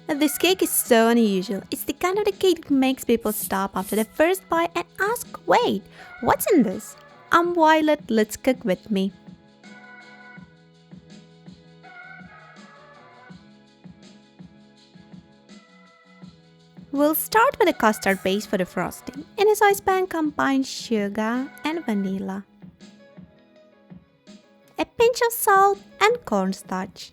This cake is so unusual. It's the kind of the cake that makes people stop after the first bite and ask, wait, what's in this? I'm Violet, let's cook with me. We'll start with a custard base for the frosting. In a saucepan, combine sugar and vanilla, a pinch of salt and cornstarch.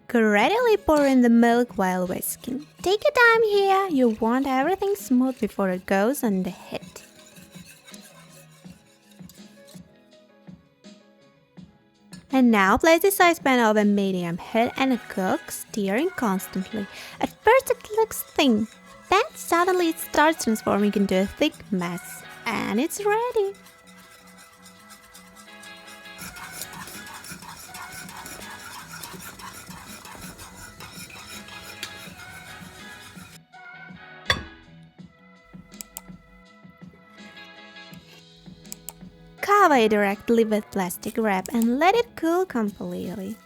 Gradually pour in the milk while whisking. Take your time here, you want everything smooth before it goes on the heat. And now place the saucepan over medium heat and cook, stirring constantly. At first it looks thin, then suddenly it starts transforming into a thick mess. And it's ready. Cover it directly with plastic wrap and let it cool completely.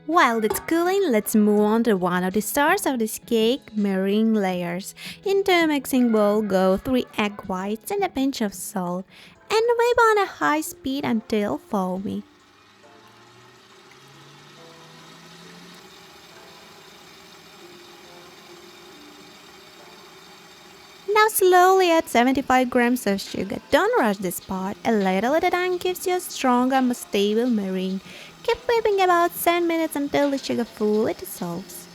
While it's cooling, let's move on to one of the stars of this cake, meringue layers. Into a mixing bowl, go 3 egg whites and a pinch of salt and whip on a high speed until foamy. Now slowly add 75 grams of sugar. Don't rush this part. A little at a time gives you a stronger, more stable meringue. Keep whipping about 10 minutes until the sugar fully dissolves.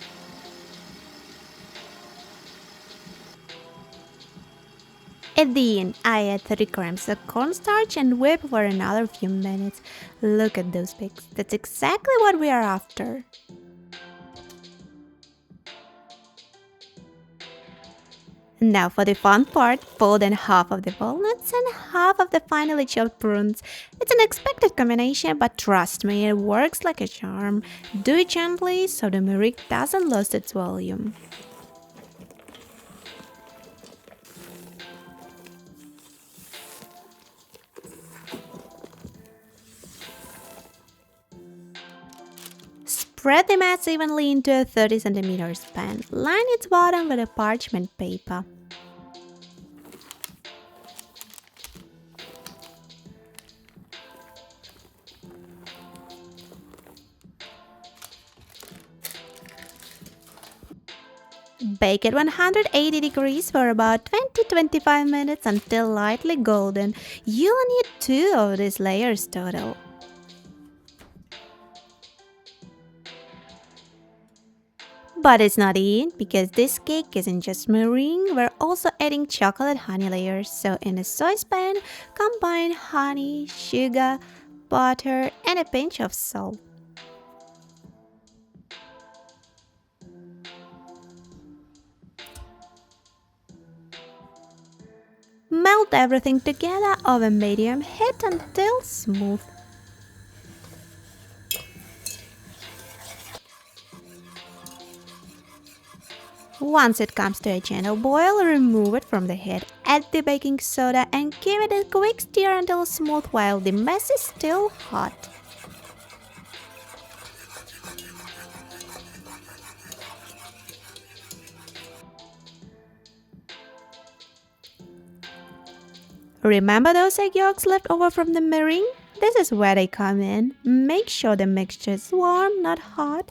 At the end, I add 30 grams of cornstarch and whip for another few minutes. Look at those peaks. That's exactly what we are after. Now for the fun part, fold in half of the walnuts and half of the finely chopped prunes. It's an unexpected combination, but trust me, it works like a charm. Do it gently so the meringue doesn't lose its volume. Spread the mass evenly into a 30 cm pan. Line its bottom with a parchment paper. Bake at 180 degrees for about 20-25 minutes until lightly golden. You'll need 2 of these layers total. But it's not it, because this cake isn't just meringue, we're also adding chocolate honey layers. So in a saucepan, combine honey, sugar, butter, and a pinch of salt. Melt everything together over medium heat until smooth. Once it comes to a gentle boil, remove it from the heat. Add the baking soda and give it a quick stir until smooth while the mess is still hot. Remember those egg yolks left over from the meringue? This is where they come in. Make sure the mixture is warm, not hot.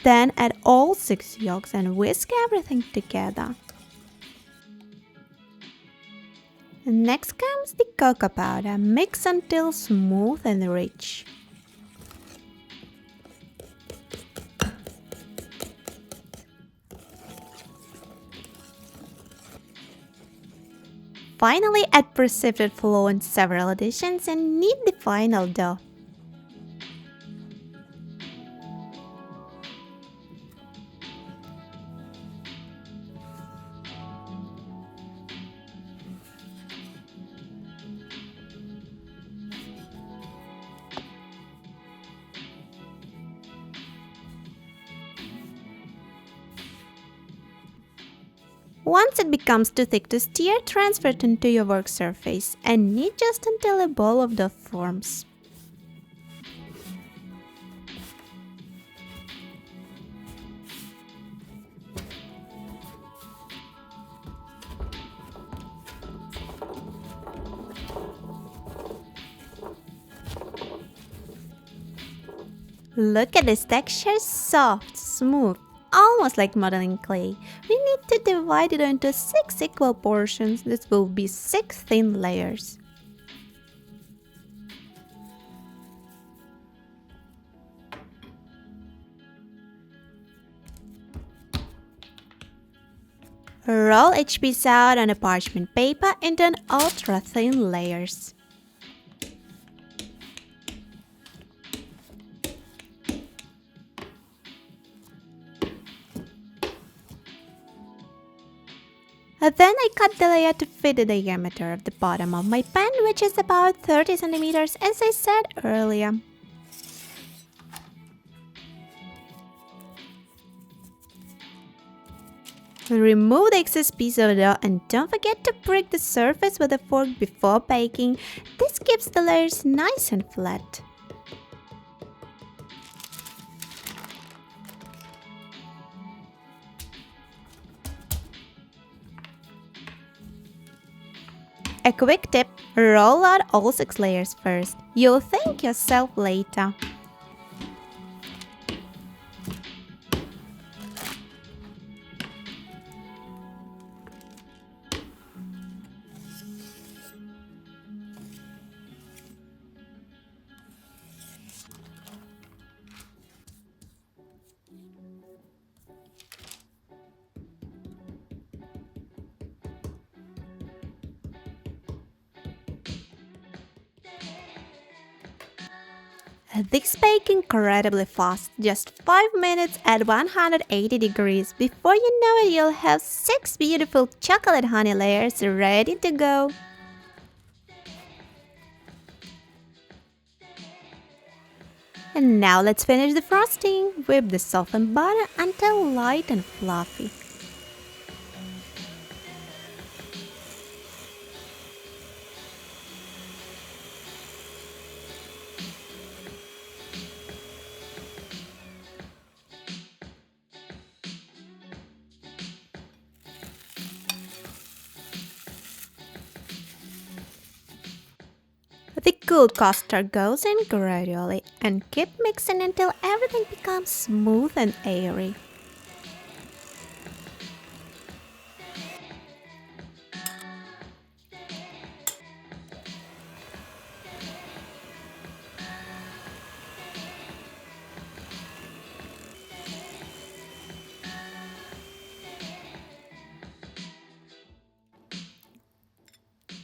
Then add all 6 yolks and whisk everything together. Next comes the cocoa powder. Mix until smooth and rich. Finally, add precipitate flour in several additions and knead the final dough. Once it becomes too thick to stir, transfer it into your work surface and knead just until a ball of dough forms. Look at this texture, soft, smooth, almost like modeling clay. We need to divide it into 6 equal portions. This will be 6 thin layers. Roll each piece out on a parchment paper into an ultra thin layers. Then I cut the layer to fit the diameter of the bottom of my pan, which is about 30 centimeters, as I said earlier. Remove the excess piece of dough and don't forget to prick the surface with a fork before baking. This keeps the layers nice and flat. A quick tip, roll out all 6 layers first. You'll thank yourself later. These bake incredibly fast, just 5 minutes at 180 degrees. Before you know it, you'll have 6 beautiful chocolate honey layers ready to go. And now let's finish the frosting. Whip the softened butter until light and fluffy. The cooled custard goes in gradually and keep mixing until everything becomes smooth and airy.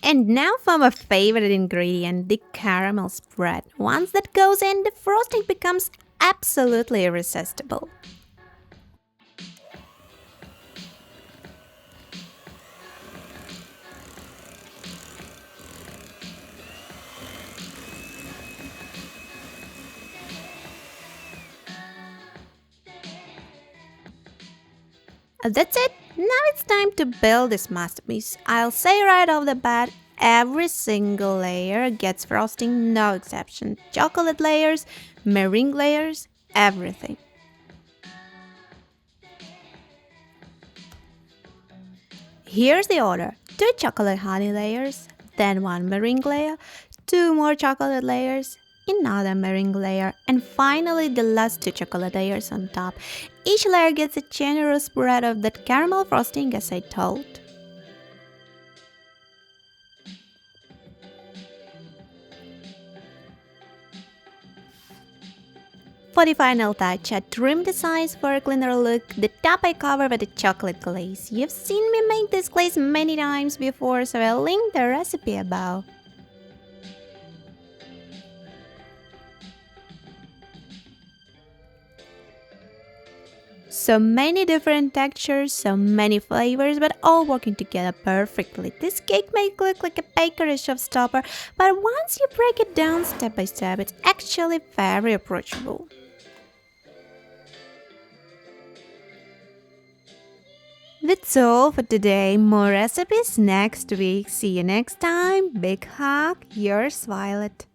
And now for my favorite ingredient, the caramel spread. Once that goes in, the frosting becomes absolutely irresistible. That's it. Now it's time to build this masterpiece. I'll say right off the bat, every single layer gets frosting, no exception. Chocolate layers, meringue layers, everything. Here's the order. 2 chocolate honey layers, then 1 meringue layer, 2 more chocolate layers, another meringue layer, and finally the last 2 chocolate layers on top. Each layer gets a generous spread of that caramel frosting, as I told. For the final touch, I trimmed the sides for a cleaner look. The top I cover with a chocolate glaze. You've seen me make this glaze many times before, so I'll link the recipe above. So many different textures, so many flavors, but all working together perfectly. This cake may look like a bakery showstopper, but once you break it down step by step, it's actually very approachable. That's all for today. More recipes next week. See you next time. Big hug. Yours, Violet.